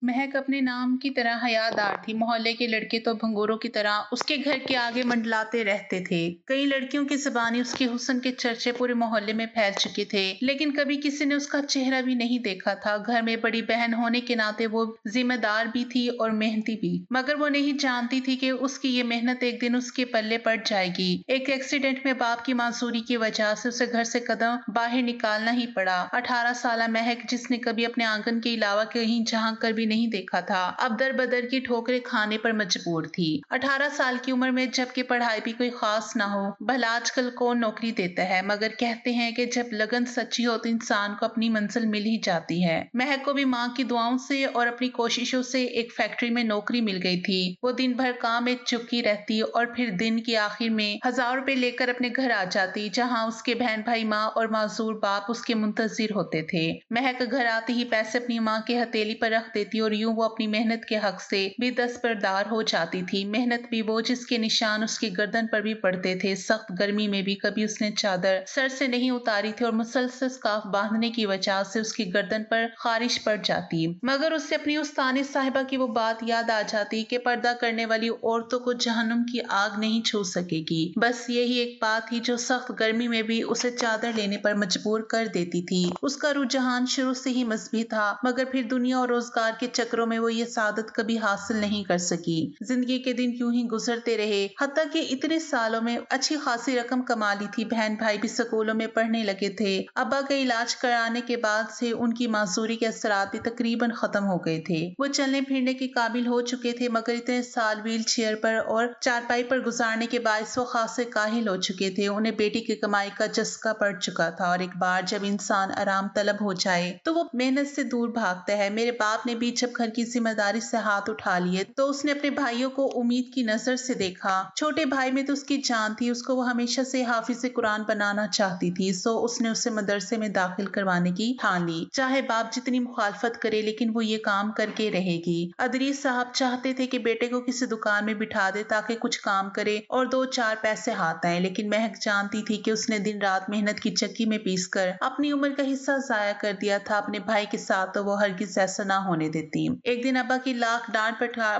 महक अपने नाम की तरह हयादार थी। मोहल्ले के लड़के तो भंगूरों की तरह उसके घर के आगे मंडलाते रहते थे। कई लड़कियों की ज़बानी उसके हुस्न के चर्चे पूरे मोहल्ले में फैल चुके थे, लेकिन कभी किसी ने उसका चेहरा भी नहीं देखा था। घर में बड़ी बहन होने के नाते वो जिम्मेदार भी थी और मेहनती भी, मगर वो नहीं जानती थी कि उसकी ये मेहनत एक दिन उसके पल्ले पड़ जाएगी। एक एक्सीडेंट में बाप की मासूरी की वजह से उसे घर से कदम बाहर निकालना ही पड़ा। 18 साल महक, जिसने कभी अपने आंगन के अलावा कहीं झांक कर भी नहीं देखा था, अब दर बदर की ठोकरें खाने पर मजबूर थी। 18 साल की उम्र में जबकि पढ़ाई भी कोई खास ना हो, भला आजकल कौन नौकरी देता है, मगर कहते हैं कि जब लगन सच्ची हो तो इंसान को अपनी मंजिल मिल ही जाती है। महक को भी माँ की दुआओं से और अपनी कोशिशों से एक फैक्ट्री में नौकरी मिल गई थी। वो दिन भर काम में चुपकी रहती और फिर दिन के आखिर में 1000 रुपए लेकर अपने घर आ जाती, जहाँ उसके बहन भाई, माँ और मासूर बाप उसके मुंतजिर होते थे। महक घर आते ही पैसे अपनी माँ के हथेली पर रख देती और यूं वो अपनी मेहनत के हक से भी दस्तबरदार हो जाती थी। मेहनत भी वो जिसके निशान उसकी गर्दन पर भी पड़ते थे। सख्त गर्मी में भी कभी उसने चादर सर से नहीं उतारी थी और मुसलसल स्कार्फ बांधने की वजह से उसकी गर्दन पर खारिश पड़ जाती, मगर उससे अपनी उस ताने साहिबा की वो बात याद आ जाती कि पर्दा करने वाली औरतों को जहन्नुम की आग नहीं छू सकेगी। बस यही एक बात थी जो सख्त गर्मी में भी उसे चादर लेने पर मजबूर कर देती थी। उसका रुझान शुरू से ही मजहबी था, मगर फिर दुनिया और रोजगार के चक्रों में वो ये सादत कभी हासिल नहीं कर सकी। जिंदगी के दिन यूं ही गुजरते रहे, हत्ता कि इतने सालों में अच्छी खासी रकम कमा ली थी। बहन भाई भी स्कूलों में पढ़ने लगे थे। अब्बा का इलाज कराने के बाद से उनकी मासूरी के असरात भी तकरीबन खत्म हो गए थे। वो चलने फिरने के काबिल हो चुके थे, मगर इतने साल व्हील चेयर पर और चारपाई पर गुजारने के बायस वो खासे काहिल हो चुके थे। उन्हें बेटी की कमाई का चस्का पड़ चुका था और एक बार जब इंसान आराम तलब हो जाए तो वो मेहनत से दूर भागता है। मेरे बाप ने भी जब घर की जिम्मेदारी से हाथ उठा लिए तो उसने अपने भाइयों को उम्मीद की नजर से देखा। छोटे भाई में तो उसकी जान थी, उसको वो हमेशा से हाफिज कुरान बनाना चाहती थी, सो उसने उसे मदरसे में दाखिल करवाने की ठान ली। चाहे बाप जितनी मुखालफत करे, लेकिन वो ये काम करके रहेगी। अदरीस साहब चाहते थे कि बेटे को किसी दुकान में बिठा दे ताकि कुछ काम करे और 2-4 पैसे हाथ आए, लेकिन महक जानती थी कि उसने दिन रात मेहनत की चक्की में पीस कर अपनी उम्र का हिस्सा जाया कर दिया था। अपने भाई के साथ तो वो हरगिज ऐसा ना होने देती। एक दिन अब्बा की लाख डांट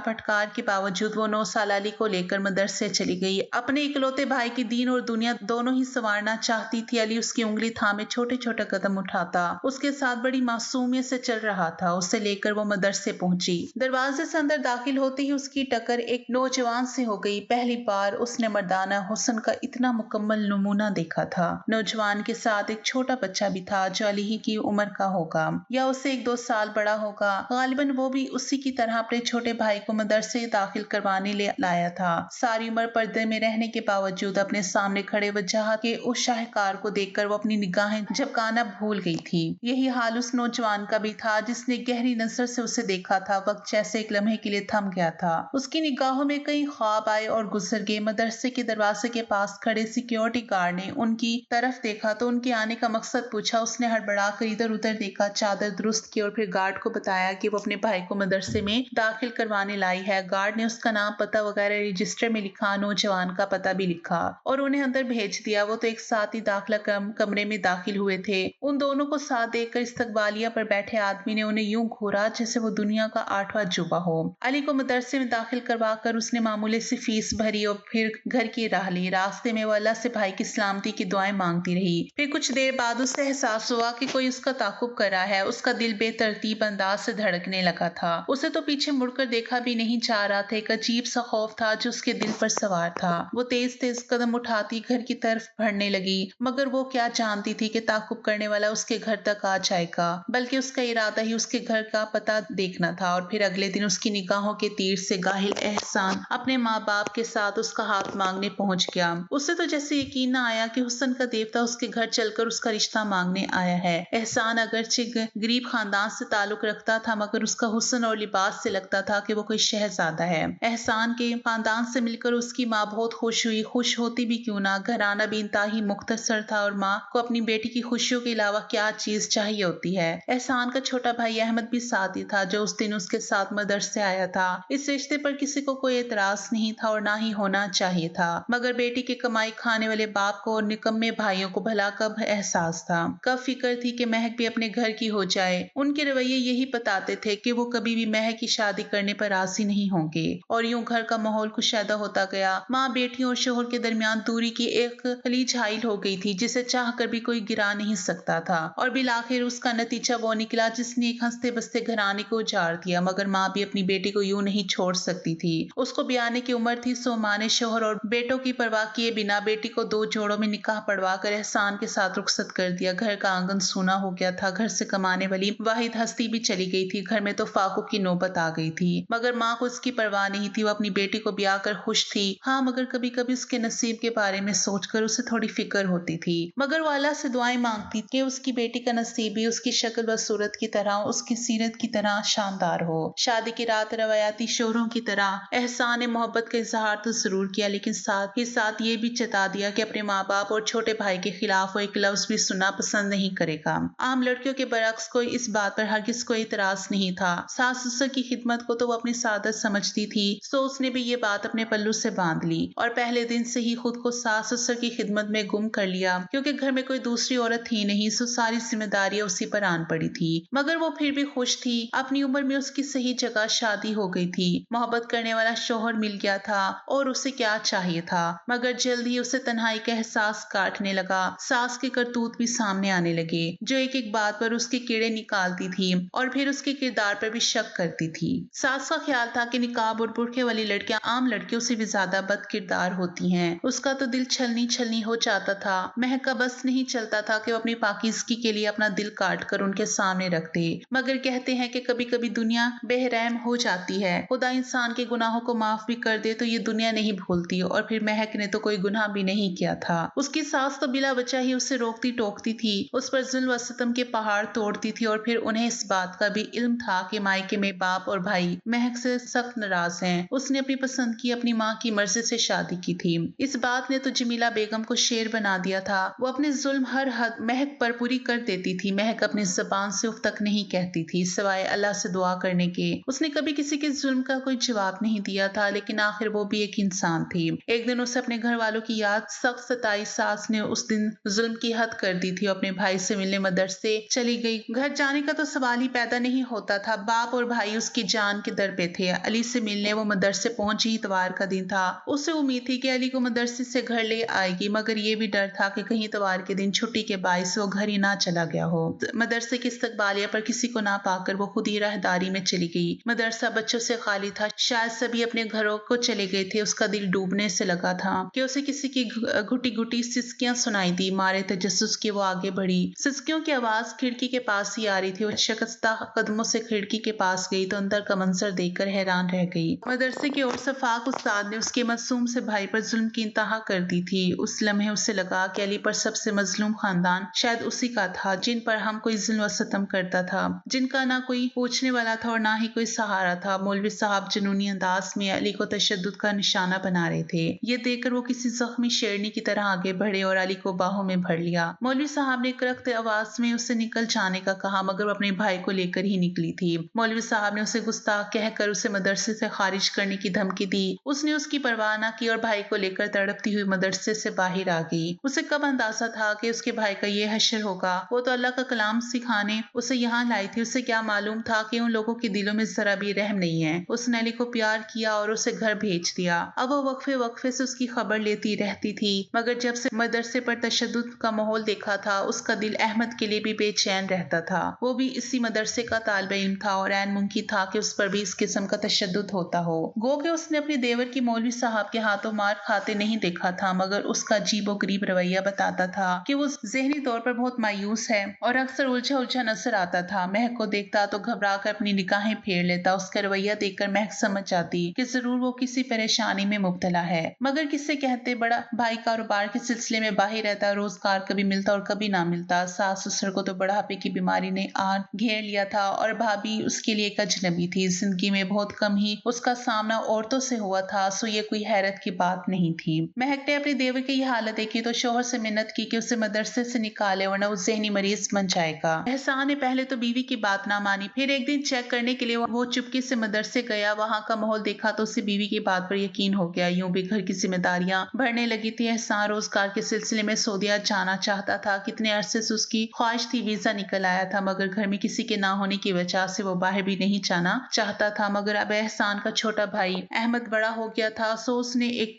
फटकार के बावजूद वो 9 साल अली को लेकर मदरसे चली गई। अपने इकलौते भाई की दीन और दुनिया दोनों ही संवारना चाहती थी। अली उसकी उंगली थामे छोटे छोटे कदम उठाता, उसके साथ बड़ी मासूमियत से चल रहा था। उसे लेकर वो मदरसे पहुंची। दरवाजे से अंदर दाखिल होते ही उसकी टक्कर एक नौजवान से हो गई। पहली बार उसने मर्दाना हुस्न का इतना मुकम्मल नमूना देखा था। नौजवान के साथ एक छोटा बच्चा भी था जो अली ही की उम्र का होगा या उससे 1-2 साल बड़ा होगा। गालिबन वो भी उसी की तरह अपने छोटे भाई को मदरसे दाखिल करवाने ले लाया था। सारी उम्र पर्दे में रहने के बावजूद अपने सामने खड़े वजह के उस शाहकार को देखकर वो अपनी निगाहें झपकाना भूल गई थी। यही हाल उस नौजवान का भी था जिसने गहरी नजर से उसे देखा था। वक्त जैसे एक लम्हे के लिए थम गया था। उसकी निगाहों में कई ख्वाब आए और गुजर गए। मदरसे के दरवाजे के पास खड़े सिक्योरिटी गार्ड ने उनकी तरफ देखा तो उनके आने का मकसद पूछा। उसने हड़बड़ाकर इधर उधर देखा, चादर दुरुस्त की और फिर गार्ड को बताया कि वो अपने भाई को मदरसे में दाखिल करवाने लाई है। गार्ड ने उसका नाम पता वगैरह रजिस्टर में लिखा, नौजवान का पता भी लिखा और उन्हें अंदर भेज दिया। वो तो एक साथ ही दाखिला कमरे में दाखिल हुए थे। उन दोनों को साथ देखकर इस्तकबालिया पर बैठे आदमी ने उन्हें यूं घूरा जैसे वो दुनिया का 8वां जुबा हो। अली को मदरसे में दाखिल करवा कर उसने मामूली सी फीस भरी और फिर घर की राह ली। रास्ते में वो अल्लाह से भाई की सलामती की दुआएं मांगती रही। फिर कुछ देर बाद उसे एहसास हुआ कि कोई उसका ताकुब कर रहा है। उसका दिल बेतरतीब अंदाज से धड़कने लगा था। उसे तो पीछे मुड़कर देखा भी नहीं जा रहा था। एक अजीब सा खौफ था जो उसके दिल पर सवार था। वो तेज तेज कदम उठाती घर की तरफ बढ़ने लगी, मगर वो क्या जानती थी कि ताकुब करने वाला उसके घर तक आ जाएगा, बल्कि उसका इरादा ही उसके घर का पता देखना था। और फिर अगले दिन उसकी निगाहों के तीर से गाहिल एहसान अपने माँ बाप के साथ उसका हाथ मांगने पहुंच गया। उसे तो जैसे यकीन न आया कि हुस्न का देवता उसके घर चलकर उसका रिश्ता मांगने आया है। एहसान अगरचे गरीब खानदान से ताल्लुक रखता था, मगर उसका हुस्न और लिबास से लगता था कि वो कोई शहजादा है। एहसान के खानदान से मिलकर उसकी माँ बहुत खुश हुई। खुश होती भी क्यों ना, घराना भी इंतहाई मुख्तसर था और माँ को अपनी बेटी की खुशियों के अलावा क्या चीज चाहिए होती है। एहसान का छोटा भाई अहमद भी साथ ही था जो उस दिन उसके साथ मदरसे आया था। इस रिश्ते पर किसी को कोई एतराज नहीं था और ना ही होना चाहिए था, मगर बेटी की कमाई खाने वाले बाप को और निकम्मे भाइयों को भला कब एहसास था, कब फिक्र थी कि महक भी अपने घर की हो जाए। उनके रवैये यही बताते थे थे कि वो कभी भी महक की शादी करने पर राजी नहीं होंगे। और यूं घर का माहौल कुशीदा होता गया। माँ, बेटियों और शोहर के दरमियान दूरी की एक खलीज हाइल हो गई थी जिसे चाह कर भी कोई गिरा नहीं सकता था। और बिलाखिर उसका नतीजा वो निकला जिसने एक हंसते बसते घराने को उजाड़ दिया। मगर माँ भी अपनी बेटी को यूं नहीं छोड़ सकती थी। उसको ब्याने की उम्र थी, सो माँ ने शोहर और बेटों की परवाह किए बिना बेटी को 2 जोड़ों में निकाह पढ़वा कर एहसान के साथ रुखसत कर दिया। घर का आंगन सूना हो गया था। घर से कमाने वाली वाहिद हस्ती भी चली गई थी। घर में तो फाकों की नौबत आ गई थी। मगर माँ को इसकी परवाह नहीं थी। वो अपनी बेटी को ब्याह कर खुश थी। हाँ, मगर कभी कभी उसके नसीब के बारे में सोचकर उसे थोड़ी फिक्र होती थी। मगर वो अल्लाह से दुआएं मांगती कि उसकी बेटी का नसीब भी उसकी शक्ल व सूरत की तरह, उसकी सीरत की तरह शानदार हो। शादी की रात रवायाती शोरों की तरह एहसान मोहब्बत का इजहार तो जरूर किया, लेकिन साथ ही साथ ये भी चेता दिया कि अपने माँ बाप और छोटे भाई के खिलाफ वो एक लफ्ज भी सुनना पसंद नहीं करेगा। आम लड़कियों के बरक्स कोई इस बात पर हरगिज कोई इतराज नहीं था। सास ससुर की खिदमत को तो वो अपनी सादत समझती थी, सो उसने भी ये बात अपने पल्लू से बांध ली और पहले दिन से ही खुद को सास ससुर की खिदमत में गुम कर लिया। क्योंकि घर में कोई दूसरी औरत थी नहीं, सो सारी जिम्मेदारियां उसी पर आन पड़ी थी। मगर वो फिर भी खुश थी। अपनी उम्र में उसकी सही जगह शादी हो गई थी। मोहब्बत करने वाला शौहर मिल गया था और उसे क्या चाहिए था। मगर जल्द ही उसे तन्हाई का एहसास काटने लगा। सास के करतूत भी सामने आने लगे, जो एक एक बात पर उसके कीड़े निकालती थी और फिर उसके किरदार पर भी शक करती थी। सास का ख्याल था कि निकाब और बुरखे वाली लड़कियां आम लड़कियों से भी ज्यादा बद किरदार होती हैं। उसका तो दिल छलनी छलनी हो जाता था। महक का बस नहीं चलता था कि वो अपनी पाकीज़गी के लिए अपना दिल काट कर उनके सामने रख दे। मगर कहते हैं कि कभी कभी दुनिया बेरहम हो जाती है। खुदा इंसान के गुनाहों को माफ भी कर दे तो ये दुनिया नहीं भूलती। और फिर महक ने तो कोई गुनाह भी नहीं किया था। उसकी सास तो बिला वजह ही उसे रोकती टोकती थी, उस पर जुल्म व सितम के पहाड़ तोड़ती थी। और फिर उन्हें इस बात का भी इल्म था कि मायके में बाप और भाई महक से सख्त नाराज हैं। उसने अपनी पसंद की अपनी माँ की मर्जी से शादी की थी। इस बात ने तो जमीला बेगम को शेर बना दिया था। वो अपने जुल्म हर हद महक पर पूरी कर देती थी। महक अपनी जबान से उफ तक नहीं कहती थी, सिवाय अल्लाह से दुआ करने के। उसने कभी किसी के जुल्म का कोई जवाब नहीं दिया था, लेकिन आखिर वो भी एक इंसान थी। एक दिन उसे अपने घर वालों की याद सख्त सताई। सास ने उस दिन जुल्म की हद कर दी थी। अपने भाई से मिलने मदरसे चली गई। घर जाने का तो सवाल ही पैदा नहीं होता था। बाप और भाई उसकी जान के दर पे थे। अली से मिलने वो मदरसे पहुंची। इतवार का दिन था। उसे उम्मीद थी कि अली को मदरसे से घर ले आएगी, मगर ये भी डर था कि कहीं इतवार के दिन छुट्टी के बायस वो घर ही ना चला गया हो। मदरसे की इस्तकबालिया पर किसी को ना पाकर वो खुद ही राहदारी में चली गई। मदरसा बच्चों से खाली था। शायद सभी अपने घरों को चले गए थे। उसका दिल डूबने से लगा था कि उसे किसी की घुटी घुटी सिसकियां सुनाई दी। मारे तजस्सुस के वो आगे बढ़ी। सिसकियों की आवाज खिड़की के पास ही आ रही थी। वो शिकस्ता कदमों से खिड़की के पास गई तो अंदर का मंजर देखकर हैरान रह गई। मदरसे की ओर सफाक उस्ताद ने उसके मासूम से भाई पर जुल्म की इंतहा कर दी थी। उस लम्हे उसे लगा कि अली पर सबसे मजलूम खानदान शायद उसी का था, जिन पर हम कोई जुल्म व सितम करता था, जिनका ना कोई पूछने वाला था और ना ही कोई सहारा था। मौलवी साहब जुनूनी अंदाज में अली को तशद्दुद का निशाना बना रहे थे। ये देखकर वो किसी जख्मी शेरनी की तरह आगे बढ़े और अली को बाहों में भर लिया। मौलवी साहब ने करख्त आवाज में उसे निकल जाने का कहा, मगर वो अपने भाई को लेकर ही निकली थी। मौलवी साहब ने उसे गुस्ताख कहकर उसे मदरसे से खारिज करने की धमकी दी। उसने उसकी परवाह न की और भाई को लेकर तड़पती हुई मदरसे से बाहर आ गई। उसे कब अंदाजा था कि उसके भाई का ये हश्र होगा। वो तो अल्लाह का कलाम सिखाने उसे यहाँ लाई थी। उसे क्या मालूम था कि उन लोगों के दिलों में जरा भी रहम नहीं है। उसने अली को प्यार किया और उसे घर भेज दिया। अब वो वक्फे वक्फे से उसकी खबर लेती रहती थी, मगर जब से मदरसे पर तशद्दुद का माहौल देखा था, उसका दिल अहमद के लिए भी बेचैन रहता था। वो भी इसी मदरसे का तालिबे इल्म था और ऐन मुमकिन था कि उस पर भी इस किस्म का तशद्दुद होता हो। गो कि उसने अपने देवर की मौलवी साहब के हाथों मार खाते नहीं देखा था, मगर उसका अजीबो गरीब रवैया बताता था कि वो ज़हनी तौर पर बहुत मायूस है और अक्सर उलझा उलझा नजर आता था। महक को देखता तो घबरा कर अपनी निगाहें फेर लेता। उसका रवैया देखकर महक समझ जाती कि जरूर वो किसी परेशानी में मुब्तला है। मगर किससे कहते, बड़ा भाई कारोबार के सिलसिले में बाहर रहता, रोजगार कभी मिलता और कभी ना मिलता। सास ससुर को तो बुढ़ापे की बीमारी ने आ घेर लिया था और भाभी उसके लिए एक अजनबी थी। जिंदगी में बहुत कम ही उसका सामना औरतों से हुआ था, सो ये कोई हैरत की बात नहीं थी। महक ने अपने देवर की यह हालत देखी तो शौहर से मिन्नत की कि उसे मदरसे से निकाले, वरना वो ज़हनी मरीज बन जाएगा। एहसान ने पहले तो बीवी की बात ना मानी, फिर एक दिन चेक करने के लिए वो चुपके से मदरसे गया। वहां का माहौल देखा तो उसे बीवी की बात पर यकीन हो गया। यूं भी घर की जिम्मेदारियां बढ़ने लगी थी। एहसान रोजगार के सिलसिले में सऊदीया जाना चाहता था। कितने अरसे से उसकी ख्वाहिश थी, वीजा निकल आया था, मगर घर में किसी के ना होने की वजह वजह से वो बाहर भी नहीं जाना चाहता था। मगर अब एहसान का छोटा भाई अहमद बड़ा हो गया था, सो उसने एक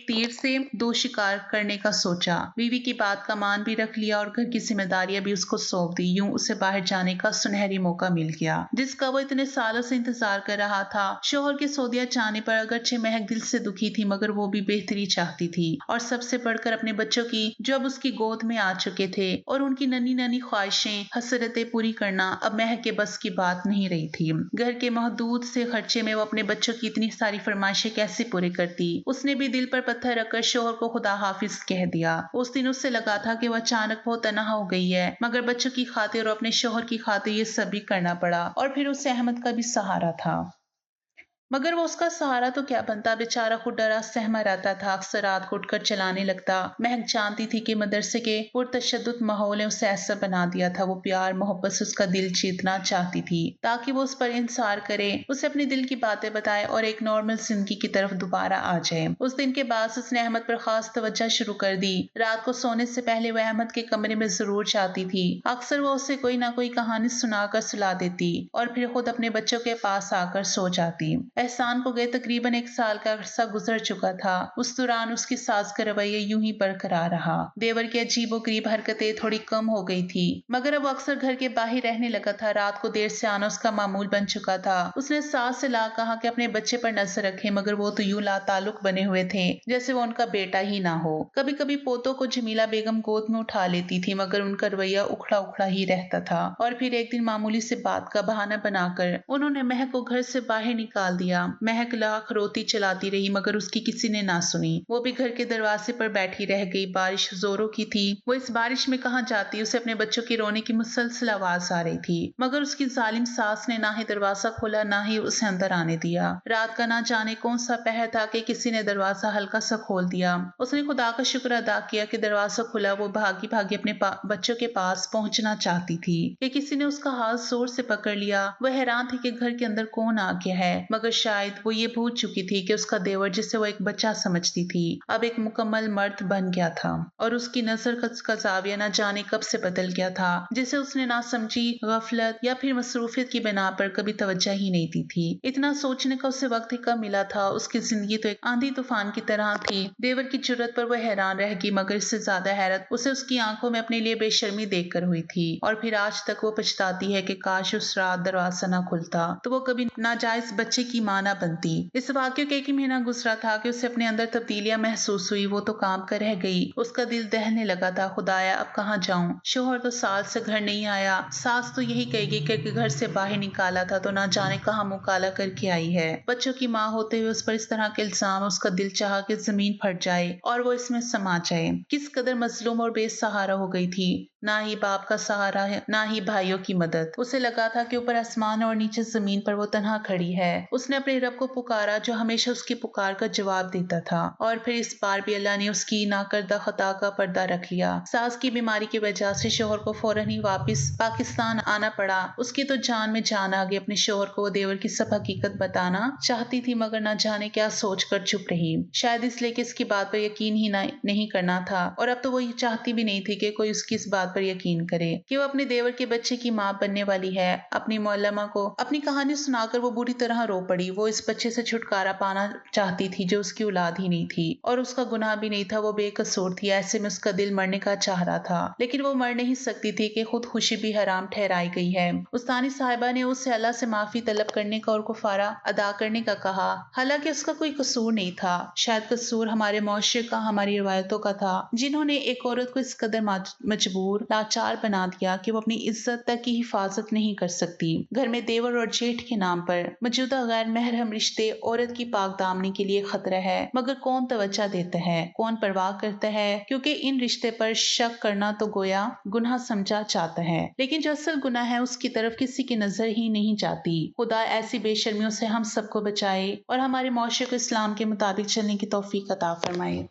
तीर से 2 शिकार करने का सोचा। बीवी की बात का मान भी रख लिया और घर की जिम्मेदारियां भी उसको सौंप दी। यूं उसे बाहर जाने का सुनहरी मौका मिल गया, जिसका वो इतने सालों से इंतजार कर रहा था। शोहर के सऊदीया जाने पर अगरचे महक दिल से दुखी थी, मगर वो भी बेहतरी चाहती थी, और सबसे बढ़कर अपने बच्चों की, जो अब उसकी गोद में आ चुके थे, और उनकी नन्ही नन्ही ख्वाहिशें, हसरतें पूरी करना अब महक के बस की बात नहीं रही थी। घर के महदूद से खर्चे में वो अपने बच्चों की इतनी सारी फरमाइशें कैसे पूरी करती। उसने भी दिल पर पत्थर रखकर शोहर को खुदा हाफिज कह दिया। उस दिन उससे लगा था कि वह अचानक बहुत तन्हा हो गई है, मगर बच्चों की खातिर और अपने शोहर की खातिर ये सब भी करना पड़ा। और फिर उसे अहमद का भी सहारा था, मगर वो उसका सहारा तो क्या बनता। बेचारा खुद डरा सहमा रहता था, अक्सर रात को उठकर चलाने लगता। महक जानती थी कि मदरसे के पुरतशद्दुद माहौल ने उसे ऐसा बना दिया था। वो प्यार मोहब्बत से उसका दिल जीतना चाहती थी, ताकि वो उस पर इंसार करे, उसे अपने दिल की बातें बताए और एक नॉर्मल जिंदगी की तरफ दोबारा आ जाए। उस दिन के बाद उसने अहमद पर खास तवज्जो शुरू कर दी। रात को सोने से पहले वह अहमद के कमरे में जरूर जाती थी। अक्सर वो उसे कोई ना कोई कहानी सुनाकर सुला देती और फिर खुद अपने बच्चों के पास आकर सो जाती। एहसान को गए तकरीबन 1 साल का अरसा गुजर चुका था। उस दौरान उसकी सास का रवैया यूं ही बरकरार रहा। देवर की अजीबोगरीब हरकतें थोड़ी कम हो गई थी, मगर अब अक्सर घर के बाहर रहने लगा था। रात को देर से आना उसका मामूल बन चुका था। उसने सास से ला कहा कि अपने बच्चे पर नजर रखे, मगर वो तो यूं लाताल्लुक बने हुए थे जैसे वो उनका बेटा ही ना हो। कभी कभी पोतों को जमीला बेगम गोद में उठा लेती थी, मगर उनका रवैया उखड़ा उखड़ा ही रहता था। और फिर एक दिन मामूली से बात का बहाना बनाकर उन्होंने महक को घर से बाहर निकाल दिया। महक लाख रोती चलाती रही, मगर उसकी किसी ने ना सुनी। वो भी घर के दरवाजे पर बैठी रह गई। बारिश जोरों की थी। वो इस बारिश में कहाँ जाती। उसे अपने बच्चों की रोने की मुसलसल आवाज आ रही थी, मगर उसकी जालिम सास ने ना ही दरवाजा खोला, ना ही उसे अंदर आने दिया। रात का ना जाने कौन सा पहर था कि किसी ने दरवाजा हल्का सा खोल दिया। उसने खुदा का शुक्र अदा किया कि दरवाजा खुला। वो भागी भागी अपने बच्चों के पास पहुंचना चाहती थी कि किसी ने उसका हाथ जोर से पकड़ लिया। वह हैरान थी कि घर के अंदर कौन आ गया है, मगर शायद वो ये भूल चुकी थी कि उसका देवर, जिसे वो एक बच्चा समझती थी, अब एक मुकम्मल मर्द बन गया था, और उसकी नजर का जाविया न जाने कब से बदल गया था, जिसे उसने ना समझी गफलत या फिर मसरूफियत की बिना पर कभी तवज्जो ही नहीं दी थी। इतना सोचने का उसे वक्त ही कब मिला था। उसकी जिंदगी तो एक आंधी तूफान की तरह थी। देवर की जुर्रत पर वह हैरान रह गई, मगर इससे ज्यादा हैरत उसे उसकी आंखों में अपने लिए बेशर्मी देखकर हुई थी। और फिर आज तक वो पछताती है कि काश उस रात दरवाजा न खुलता तो वो कभी नाजायज बच्चे की मां न बनती। इस वाक्य के 1 महीना गुजरा था कि उसे अपने अंदर तब्दीलियां महसूस हुई। वो तो काम कर रह गई। उसका दिल दहलने लगा था। खुदाया अब कहाँ जाऊं। शोहर तो साल से घर नहीं आया। सास तो यही कहेगी कि घर से बाहर निकाला था तो ना जाने कहाँ मुंह काला करके आई है। बच्चों की माँ होते हुए उस पर इस तरह के इल्जाम। उसका दिल चाहा कि जमीन फट जाए और वो इसमें समा जाए। किस कदर मजलूम और बेसहारा हो गई थी। ना ही बाप का सहारा है, ना ही भाइयों की मदद। उसे लगा था कि ऊपर आसमान और नीचे जमीन पर वो तन्हा खड़ी है। उसने अपने रब को पुकारा, जो हमेशा उसकी पुकार का जवाब देता था। और फिर इस बार भी अल्लाह ने उसकी नाकर्दा खता का पर्दा रख लिया। सास की बीमारी की वजह से शोहर को फौरन ही वापस पाकिस्तान आना पड़ा। उसकी तो जान में जान आ गई। अपने शोहर को वो देवर की सब हकीकत बताना चाहती थी, मगर ना जाने क्या सोच कर चुप रही। शायद इसलिए कि इसकी बात पर यकीन ही नहीं करना था, और अब तो वो ये चाहती भी नहीं थी कि कोई उसकी इस बात पर यकीन करे कि वो अपने देवर के बच्चे की मां बनने वाली है। अपनी मौलमा को अपनी कहानी सुनाकर वो बुरी तरह रो पड़ी। वो इस बच्चे से छुटकारा पाना चाहती थी जो उसकी औलाद ही नहीं थी, और उसका गुनाह भी नहीं था। वो बेकसूर थी। ऐसे में उसका दिल मरने का चाह रहा था, लेकिन वो मर नहीं सकती थी कि खुद खुशी भी हराम ठहराई गई है। उस्तानी साहिबा ने उससे अल्लाह से माफी तलब करने का और कुफारा अदा करने का कहा। हालांकि उसका कोई कसूर नहीं था। शायद कसूर हमारे मुआशरे का, हमारी रिवायतों का था, जिन्होंने एक औरत को इस कदर मजबूर लाचार बना दिया कि वो अपनी इज्जत तक की हिफाजत नहीं कर सकती। घर में देवर और जेठ के नाम पर मौजूदा गैर महरम रिश्ते औरत की पाक दामनी के लिए खतरा है, मगर कौन तवज्जो देता है, कौन परवाह करता है, क्योंकि इन रिश्ते पर शक करना तो गोया गुनाह समझा जाता है, लेकिन जो असल गुनाह है उसकी तरफ किसी की नजर ही नहीं जाती। खुदा ऐसी बेशर्मियों से हम सबको बचाए और हमारे मुआशरे को इस्लाम के मुताबिक चलने की तौफीक अता फरमाए।